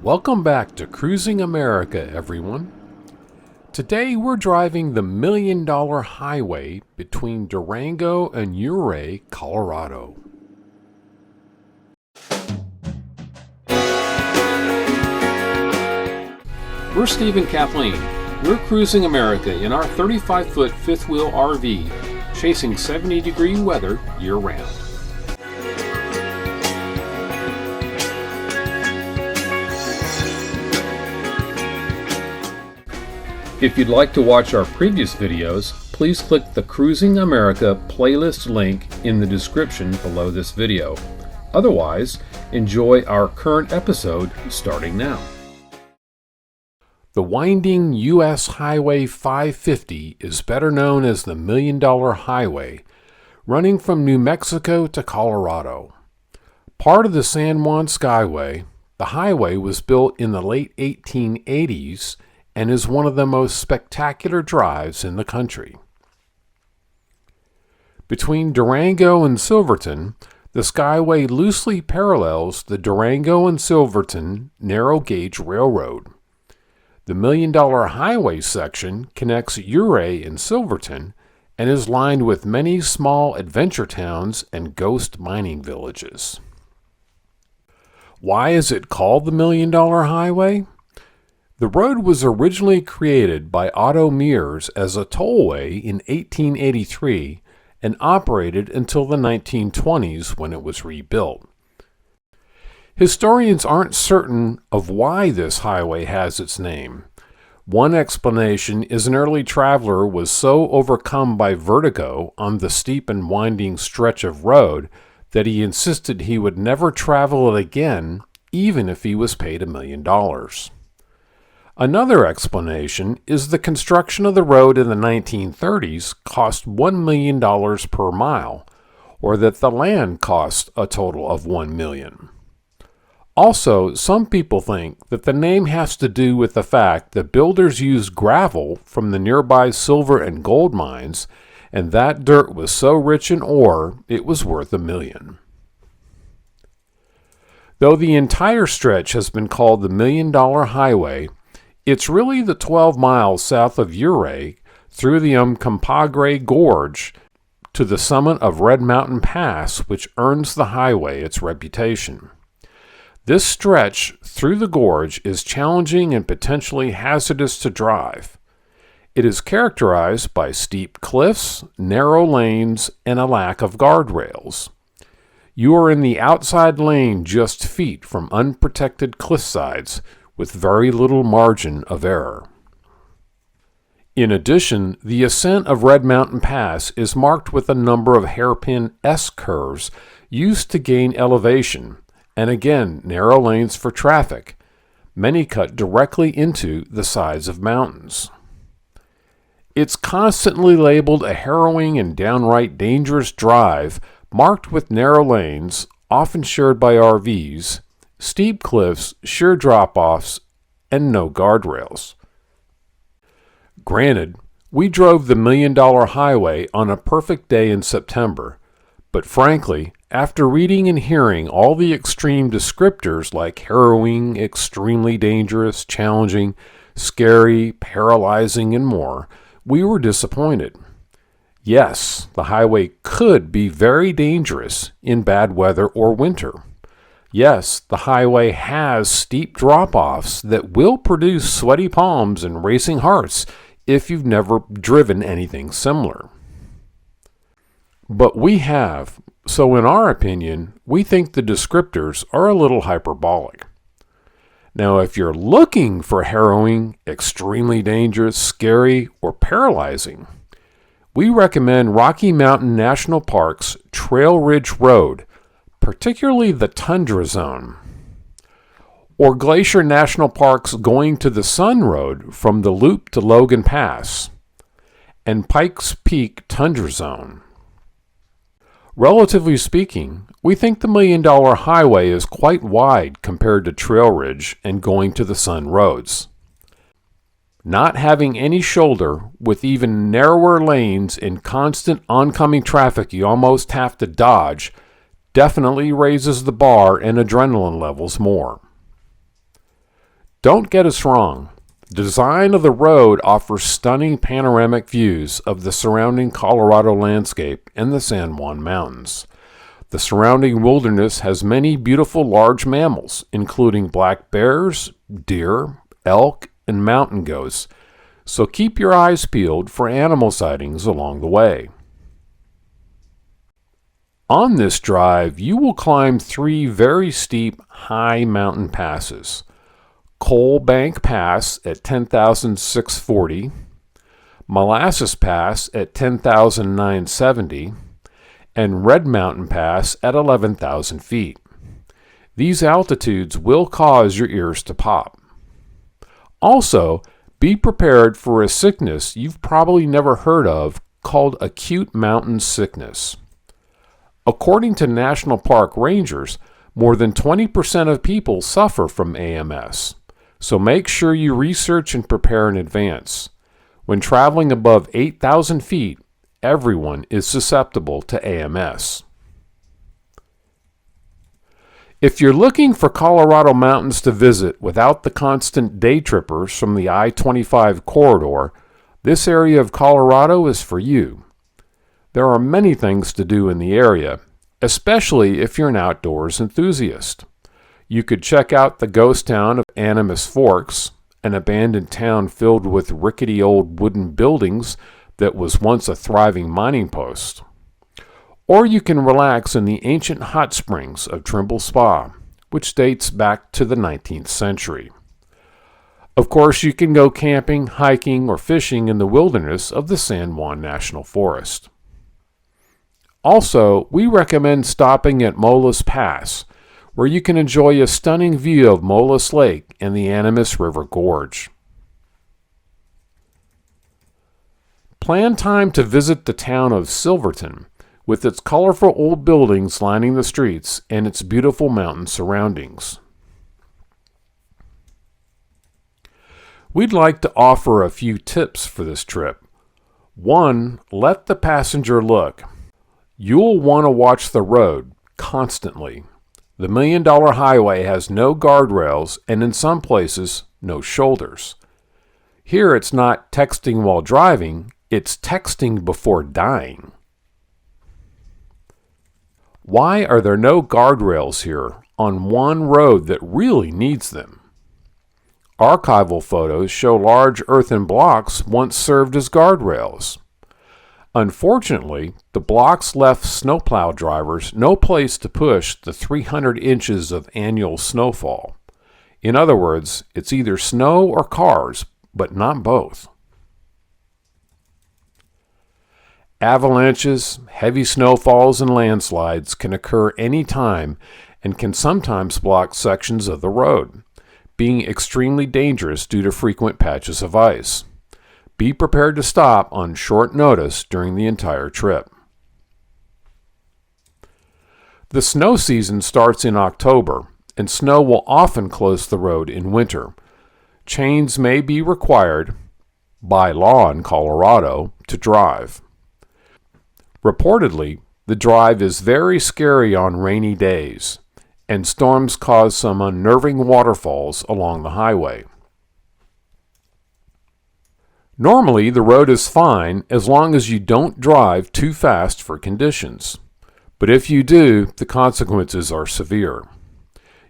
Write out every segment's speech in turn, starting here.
Welcome back to Cruising America, everyone. Today we're driving the $1 Million Highway between Durango and Ouray, Colorado. We're Steve and Kathleen. We're cruising America in our 35-foot fifth-wheel RV, chasing 70-degree weather year-round. If you'd like to watch our previous videos, please click the Cruising America playlist link in the description below this video. Otherwise, enjoy our current episode starting now. The winding U.S. Highway 550 is better known as the $1 Million Highway, running from New Mexico to Colorado. Part of the San Juan Skyway, the highway was built in the late 1880s and is one of the most spectacular drives in the country. Between Durango and Silverton, the Skyway loosely parallels the Durango and Silverton narrow gauge railroad. The $1 Million Highway section connects Ouray and Silverton and is lined with many small adventure towns and ghost mining villages. Why is it called the $1 Million Highway? The road was originally created by Otto Mears as a tollway in 1883 and operated until the 1920s when it was rebuilt. Historians aren't certain of why this highway has its name. One explanation is an early traveler was so overcome by vertigo on the steep and winding stretch of road that he insisted he would never travel it again, even if he was paid $1 million. Another explanation is the construction of the road in the 1930s cost $1 million per mile, or that the land cost a total of $1 million. Also, some people think that the name has to do with the fact that builders used gravel from the nearby silver and gold mines, and that dirt was so rich in ore it was worth $1 million. Though the entire stretch has been called the $1 Million Highway, it's really the 12 miles south of Ouray through the Uncompahgre Gorge to the summit of Red Mountain Pass which earns the highway its reputation. This stretch through the gorge is challenging and potentially hazardous to drive. It is characterized by steep cliffs, narrow lanes, and a lack of guardrails. You are in the outside lane just feet from unprotected cliff sides, with very little margin of error. In addition, the ascent of Red Mountain Pass is marked with a number of hairpin S-curves used to gain elevation, and again narrow lanes for traffic, many cut directly into the sides of mountains. It's constantly labeled a harrowing and downright dangerous drive, marked with narrow lanes, often shared by RVs, steep cliffs, sheer drop-offs, and no guardrails. Granted, we drove the $1 Million Highway on a perfect day in September, but frankly, after reading and hearing all the extreme descriptors like harrowing, extremely dangerous, challenging, scary, paralyzing, and more, we were disappointed. Yes, the highway could be very dangerous in bad weather or winter. Yes, the highway has steep drop-offs that will produce sweaty palms and racing hearts if you've never driven anything similar. But we have, so in our opinion, we think the descriptors are a little hyperbolic. Now, if you're looking for harrowing, extremely dangerous, scary, or paralyzing, we recommend Rocky Mountain National Park's Trail Ridge Road, particularly the Tundra Zone, or Glacier National Park's Going to the Sun Road from the Loop to Logan Pass, and Pikes Peak Tundra Zone. Relatively speaking, we think the $1 Million Highway is quite wide compared to Trail Ridge and Going to the Sun roads. Not having any shoulder with even narrower lanes and constant oncoming traffic you almost have to dodge definitely raises the bar and adrenaline levels more. Don't get us wrong. The design of the road offers stunning panoramic views of the surrounding Colorado landscape and the San Juan Mountains. The surrounding wilderness has many beautiful large mammals, including black bears, deer, elk, and mountain goats, so keep your eyes peeled for animal sightings along the way. On this drive, you will climb 3 very steep, high mountain passes. Coal Bank Pass at 10,640, Molasses Pass at 10,970, and Red Mountain Pass at 11,000 feet. These altitudes will cause your ears to pop. Also, be prepared for a sickness you've probably never heard of called acute mountain sickness. According to National Park rangers, more than 20% of people suffer from AMS, so make sure you research and prepare in advance. When traveling above 8,000 feet, everyone is susceptible to AMS. If you're looking for Colorado mountains to visit without the constant day trippers from the I-25 corridor, this area of Colorado is for you. There are many things to do in the area, especially if you're an outdoors enthusiast. You could check out the ghost town of Animus Forks, an abandoned town filled with rickety old wooden buildings that was once a thriving mining post. Or you can relax in the ancient hot springs of Trimble Spa, which dates back to the 19th century. Of course, you can go camping, hiking, or fishing in the wilderness of the San Juan National Forest. Also, we recommend stopping at Mola's Pass, where you can enjoy a stunning view of Mola's Lake and the Animus River Gorge. Plan time to visit the town of Silverton, with its colorful old buildings lining the streets and its beautiful mountain surroundings. We'd like to offer a few tips for this trip. 1. Let the passenger look. You'll want to watch the road constantly. The $1 Million Highway has no guardrails and in some places, no shoulders. Here it's not texting while driving, it's texting before dying. Why are there no guardrails here on one road that really needs them? Archival photos show large earthen blocks once served as guardrails. Unfortunately, the blocks left snowplow drivers no place to push the 300 inches of annual snowfall. In other words, it's either snow or cars, but not both. Avalanches, heavy snowfalls, and landslides can occur any time and can sometimes block sections of the road, being extremely dangerous due to frequent patches of ice. Be prepared to stop on short notice during the entire trip. The snow season starts in October, and snow will often close the road in winter. Chains may be required, by law in Colorado, to drive. Reportedly, the drive is very scary on rainy days, and storms cause some unnerving waterfalls along the highway. Normally, the road is fine as long as you don't drive too fast for conditions. But if you do, the consequences are severe.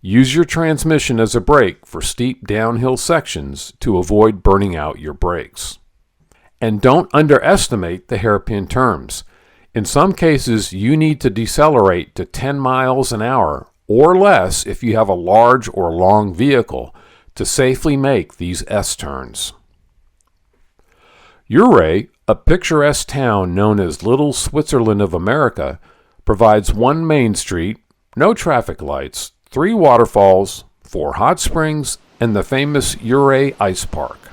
Use your transmission as a brake for steep downhill sections to avoid burning out your brakes. And don't underestimate the hairpin turns. In some cases, you need to decelerate to 10 miles an hour or less if you have a large or long vehicle to safely make these S-turns. Ouray, a picturesque town known as Little Switzerland of America, provides one main street, no traffic lights, 3 waterfalls, 4 hot springs, and the famous Ouray Ice Park.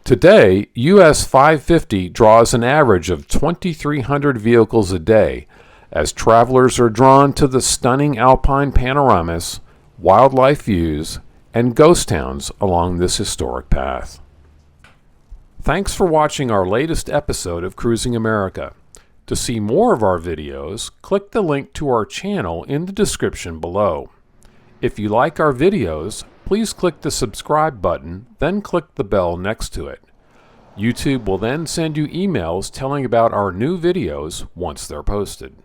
Today, US 550 draws an average of 2,300 vehicles a day as travelers are drawn to the stunning alpine panoramas, wildlife views, and ghost towns along this historic path. Thanks for watching our latest episode of Cruising America. To see more of our videos, click the link to our channel in the description below. If you like our videos, please click the subscribe button, then click the bell next to it. YouTube will then send you emails telling about our new videos once they're posted.